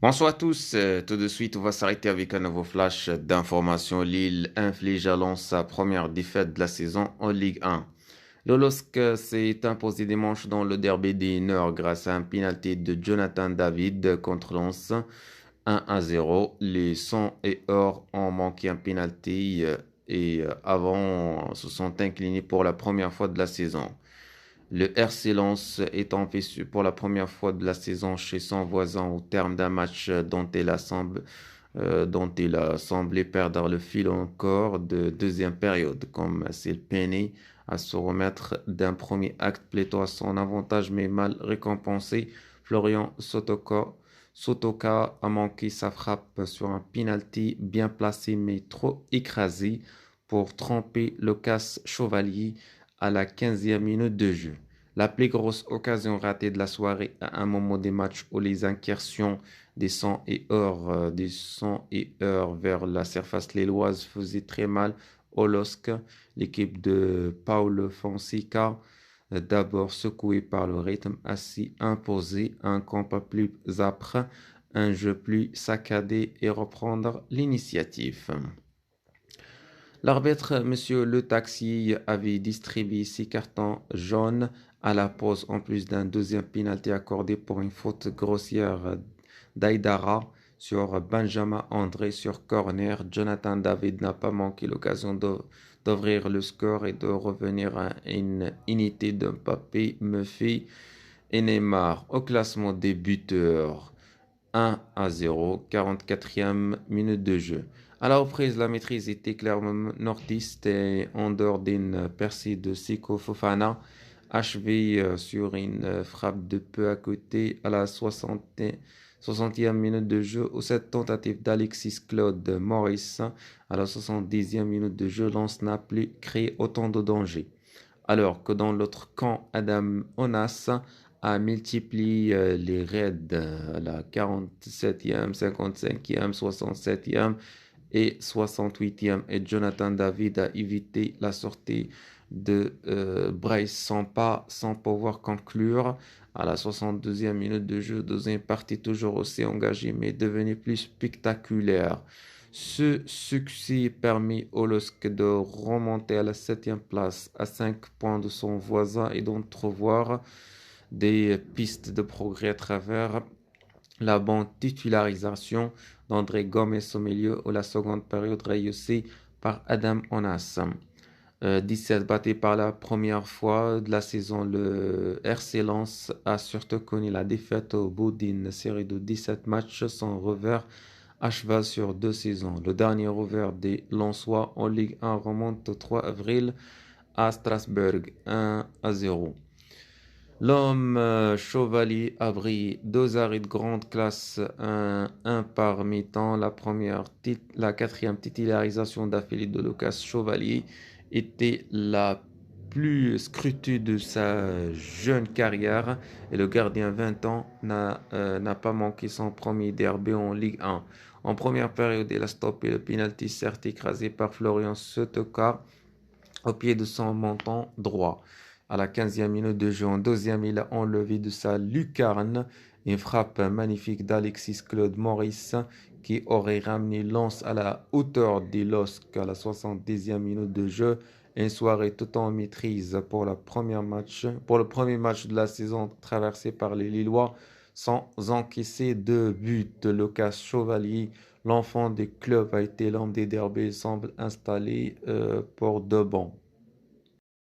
Bonsoir à tous. Tout de suite, on va s'arrêter avec un nouveau flash d'informations. Lille inflige à Lens sa première défaite de la saison en Ligue 1. Le LOSC s'est imposé dimanche dans le derby des Nord grâce à un penalty de Jonathan David contre Lens 1-0. Les 100 et or ont manqué un penalty et avant se sont inclinés pour la première fois de la saison. Le RC Lens est tombé pour la première fois de la saison chez son voisin au terme d'un match dont il a semblé perdre le fil encore de deuxième période, comme s'il peinait à se remettre d'un premier acte plutôt à son avantage mais mal récompensé. Florian Sotoka a manqué sa frappe sur un penalty bien placé mais trop écrasé pour tromper Lucas Chevalier à la 15e minute de jeu. La plus grosse occasion ratée de la soirée à un moment des matchs où les incursions des 100 et heures vers la surface lilloise faisaient très mal au LOSC. L'équipe de Paulo Fonseca, d'abord secouée par le rythme, a si imposé un combat plus âpre, un jeu plus saccadé et reprendre l'initiative. L'arbitre, Monsieur Le Taxi, avait distribué six cartons jaunes à la pause, en plus d'un deuxième pénalty accordé pour une faute grossière d'Aïdara sur Benjamin André sur corner. Jonathan David n'a pas manqué l'occasion d'ouvrir le score et de revenir à une unité de Mbappé, Murphy et Neymar au classement des buteurs. 1-0, 44e minute de jeu. À la reprise, la maîtrise était clairement nordiste et en dehors d'une percée de Seko Fofana, achevée sur une frappe de peu à côté à la 60e minute de jeu, ou cette tentative d'Alexis Claude Maurice à la 70e minute de jeu, Lens n'a plus créé autant de dangers. Alors que dans l'autre camp, Adam Onas a multiplié les raids à la 47e, 55e, 67e et 68e, et Jonathan David a évité la sortie de Bryce Sampa sans pouvoir conclure à la 62e minute de jeu. Deuxième partie toujours aussi engagée mais devenue plus spectaculaire. Ce succès permet au LOSC de remonter à la 7e place à 5 points de son voisin et d'entrevoir des pistes de progrès à travers la bonne titularisation d'André Gomes au milieu ou la seconde période réussie par Adam Onas. 17 battés par la première fois de la saison, le RC Lens a surtout connu la défaite au bout d'une série de 17 matchs sans revers à cheval sur 2 saisons. Le dernier revers des Lensois en Ligue 1 remonte au 3 avril à Strasbourg, 1-0. L'homme Chevalier a brillé, 2 arrêts de grande classe, un par mi-temps. La quatrième titularisation d'affilée de Lucas Chevalier était la plus scrutée de sa jeune carrière et le gardien 20 ans n'a pas manqué son premier derby en Ligue 1. En première période, il a stoppé le penalty certes écrasé par Florian Sotoka au pied de son menton droit. À la 15e minute de jeu, en deuxième, il a enlevé de sa lucarne une frappe magnifique d'Alexis Claude Maurice qui aurait ramené Lens à la hauteur des LOSC à la 70e minute de jeu. Une soirée tout en maîtrise pour le premier match de la saison traversé par les Lillois sans encaisser de but. Lucas Chevalier, l'enfant du club, a été l'homme des derbies et semble installé pour de bon.